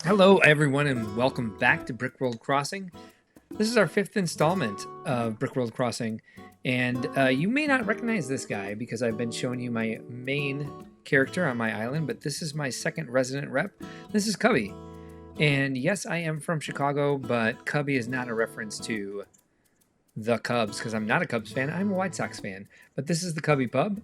Hello, everyone, and welcome back to Brickworld Crossing. This is our fifth installment of Brickworld Crossing, and you may not recognize this guy because I've been showing you my main character on my island, but this is my second resident rep. This is Cubbie. And yes, I am from Chicago, but Cubbie is not a reference to the Cubs because I'm not a Cubs fan. I'm a White Sox fan, but this is the Cubbie Pub.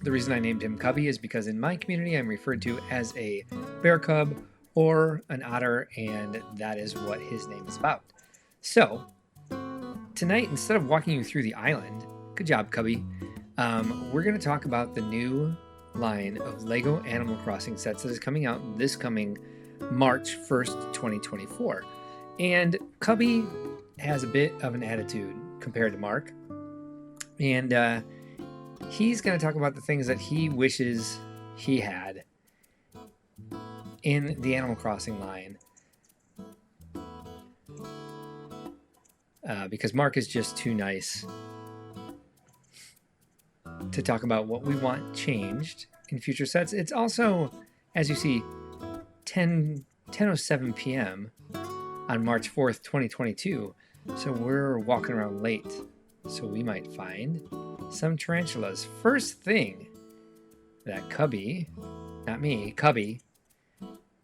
The reason I named him Cubbie is because in my community I'm referred to as a bear cub or an otter, and that is what his name is about. So, tonight, instead of walking you through the island, good job, Cubbie, we're going to talk about the new line of LEGO Animal Crossing sets that is coming out this coming March 1st, 2024. And Cubbie has a bit of an attitude compared to Mark, and he's going to talk about the things that he wishes he had in the Animal Crossing line, because Mark is just too nice to talk about what we want changed in future sets. It's also, as you see, 10:07 p.m. on March 4th, 2022, so we're walking around late, so we might find some tarantulas. First thing that Cubbie, not me, Cubbie,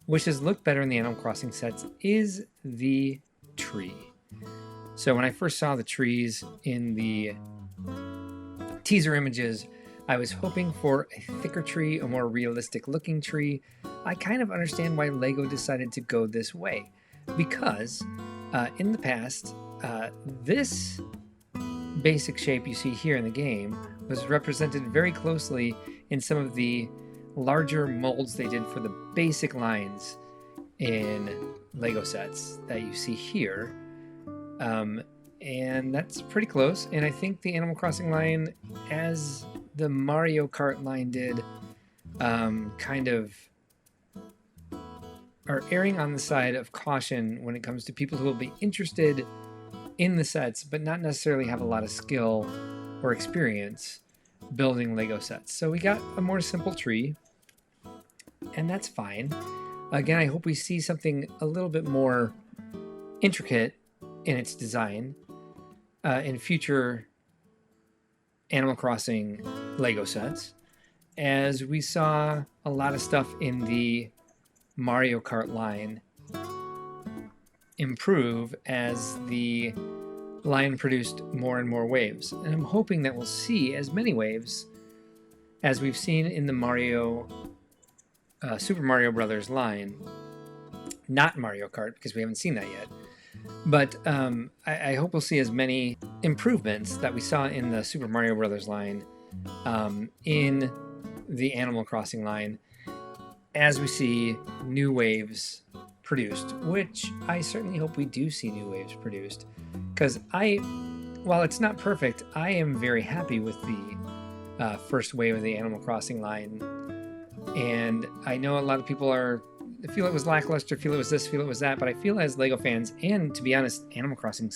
wishes looked better in the Animal Crossing sets is the tree. So when I first saw the trees in the teaser images, I was hoping for a thicker tree, a more realistic looking tree. I kind of understand why LEGO decided to go this way, because in the past, this basic shape you see here in the game was represented very closely in some of the larger molds they did for the basic lines in LEGO sets that you see here. And that's pretty close. And I think the Animal Crossing line, as the Mario Kart line did, kind of are erring on the side of caution when it comes to people who will be interested in the sets, but not necessarily have a lot of skill or experience building LEGO sets. So we got a more simple tree, and that's fine. Again, I hope we see something a little bit more intricate in its design in future Animal Crossing LEGO sets, as we saw a lot of stuff in the Mario Kart line improve as the line produced more and more waves. And I'm hoping that we'll see as many waves as we've seen in the Super Mario Brothers line. Not Mario Kart, because we haven't seen that yet. But I hope we'll see as many improvements that we saw in the Super Mario Brothers line in the Animal Crossing line as we see new waves produced, which I certainly hope we do see new waves produced, because while it's not perfect, I am very happy with the first wave of the Animal Crossing line. And I know a lot of people feel it was lackluster, feel it was this, feel it was that, but I feel as LEGO fans, and to be honest, Animal Crossing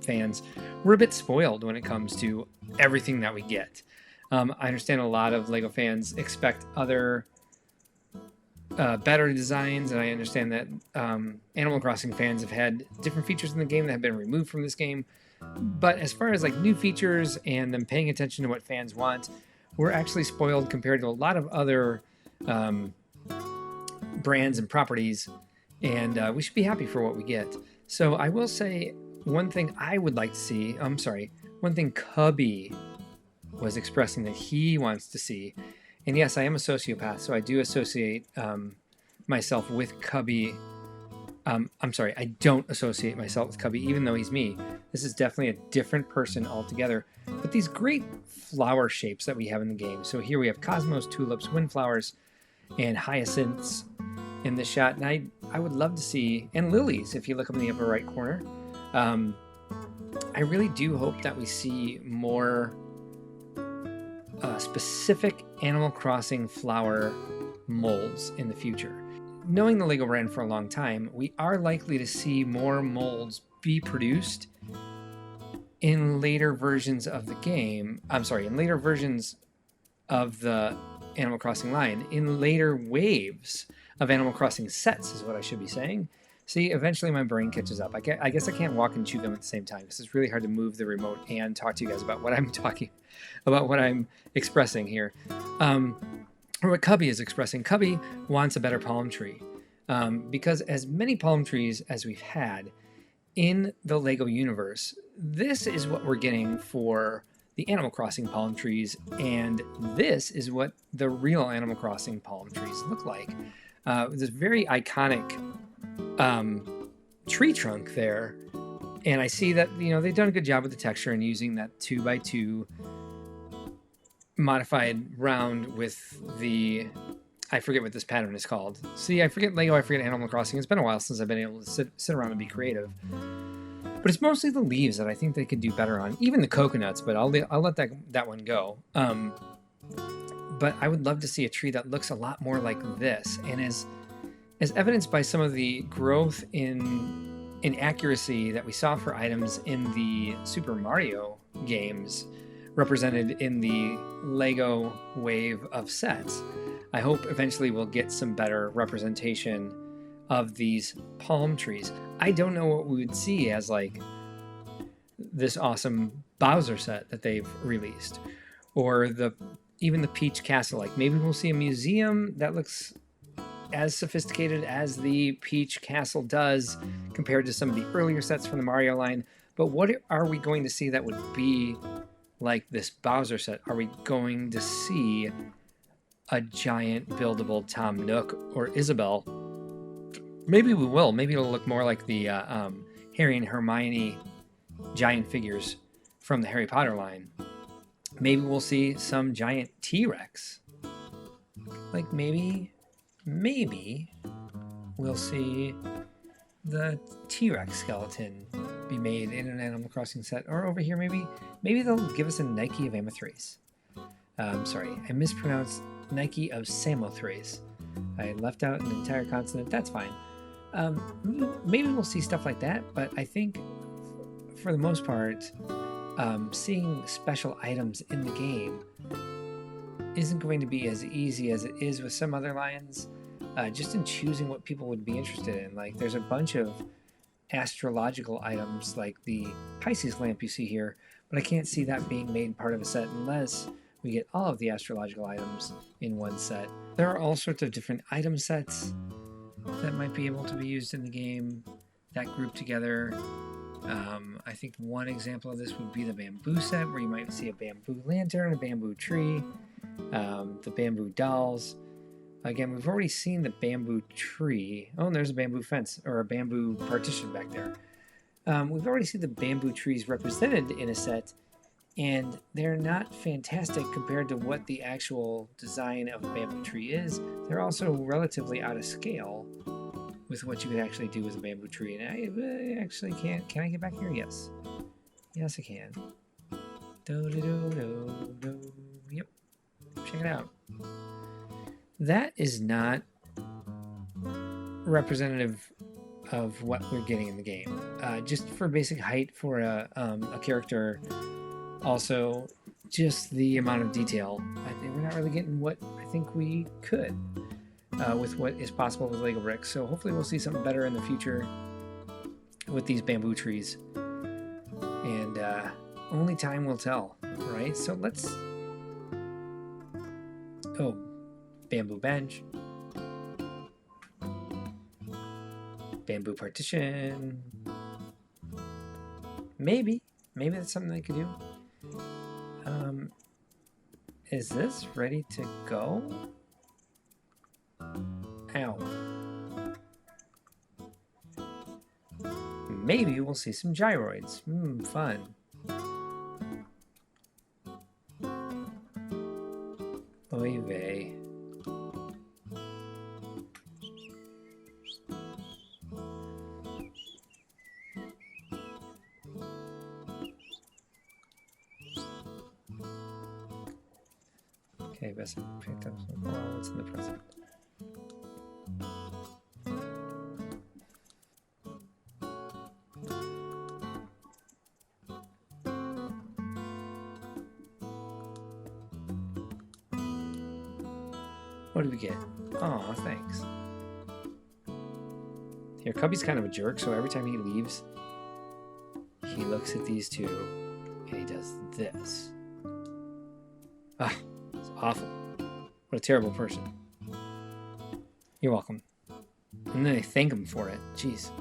fans, we're a bit spoiled when it comes to everything that we get. I understand a lot of LEGO fans expect other better designs, and I understand that Animal Crossing fans have had different features in the game that have been removed from this game. But as far as like new features and them paying attention to what fans want, we're actually spoiled compared to a lot of other brands and properties, and we should be happy for what we get. So I will say one thing I would like to see, one thing Cubbie was expressing that he wants to see, and yes, I am a sociopath, so I do associate myself with Cubbie. I don't associate myself with Cubbie, even though he's me. This is definitely a different person altogether. But these great flower shapes that we have in the game. So here we have cosmos, tulips, windflowers, and hyacinths in this shot. And I would love to see, and lilies, if you look up in the upper right corner. I really do hope that we see more specific Animal Crossing flower molds in the future. Knowing the LEGO brand for a long time, we are likely to see more molds be produced in later versions of the game. In later versions of the Animal Crossing line, in later waves of Animal Crossing sets is what I should be saying. See, eventually my brain catches up. I guess I can't walk and chew gum at the same time because it's really hard to move the remote and talk to you guys about what I'm expressing here. Or what Cubbie is expressing. Cubbie wants a better palm tree. Because as many palm trees as we've had in the LEGO universe, this is what we're getting for the Animal Crossing palm trees, and this is what the real Animal Crossing palm trees look like. This very iconic tree trunk there, and I see that they've done a good job with the texture and using that 2x2 modified round with the, I forget what this pattern is called. See, I forget LEGO, I forget Animal Crossing. It's been a while since I've been able to sit around and be creative. But it's mostly the leaves that I think they could do better on. Even the coconuts, but I'll let that one go. But I would love to see a tree that looks a lot more like this, and as evidenced by some of the growth in accuracy that we saw for items in the Super Mario games, represented in the LEGO wave of sets. I hope eventually we'll get some better representation of these palm trees. I don't know what we would see as like this awesome Bowser set that they've released, or even the Peach Castle. Like maybe we'll see a museum that looks as sophisticated as the Peach Castle does compared to some of the earlier sets from the Mario line. But what are we going to see that would be like this Bowser set? Are we going to see a giant buildable Tom Nook or Isabelle? Maybe we will. Maybe it'll look more like the Harry and Hermione giant figures from the Harry Potter line. Maybe we'll see some giant T-Rex. Like maybe we'll see the T-Rex skeleton be made in an Animal Crossing set. Or over here, maybe they'll give us a Nike of Amothrace. Sorry, I mispronounced Nike of Samothrace. I left out an entire consonant. That's fine. Maybe we'll see stuff like that, but I think for the most part, seeing special items in the game isn't going to be as easy as it is with some other lines, just in choosing what people would be interested in. Like there's a bunch of astrological items like the Pisces lamp you see here, but I can't see that being made part of a set unless we get all of the astrological items in one set. There are all sorts of different item sets that might be able to be used in the game that group together. I think one example of this would be the bamboo set, where you might see a bamboo lantern, a bamboo tree, the bamboo dolls. Again, we've already seen the bamboo tree. Oh, and there's a bamboo fence, or a bamboo partition back there. We've already seen the bamboo trees represented in a set, and they're not fantastic compared to what the actual design of a bamboo tree is. They're also relatively out of scale with what you could actually do with a bamboo tree. And I actually can't. Can I get back here? Yes. Yes, I can. Yep. Check it out. That is not representative of what we're getting in the game. Just for basic height for a character. Also, just the amount of detail. We're not really getting what I think we could with what is possible with Lego bricks. So hopefully we'll see something better in the future with these bamboo trees. And only time will tell, right? So let's... Oh, bamboo bench. Bamboo partition. Maybe that's something they could do. Is this ready to go? Ow. Maybe we'll see some gyroids. Fun. Oy vey. Okay, best I picked up some. Well, what's in the present? What did we get? Oh, thanks. Here, Cubbie's kind of a jerk, so every time he leaves, he looks at these two, and he does this. Ah, it's awful. What a terrible person. You're welcome. And then they thank him for it. Jeez.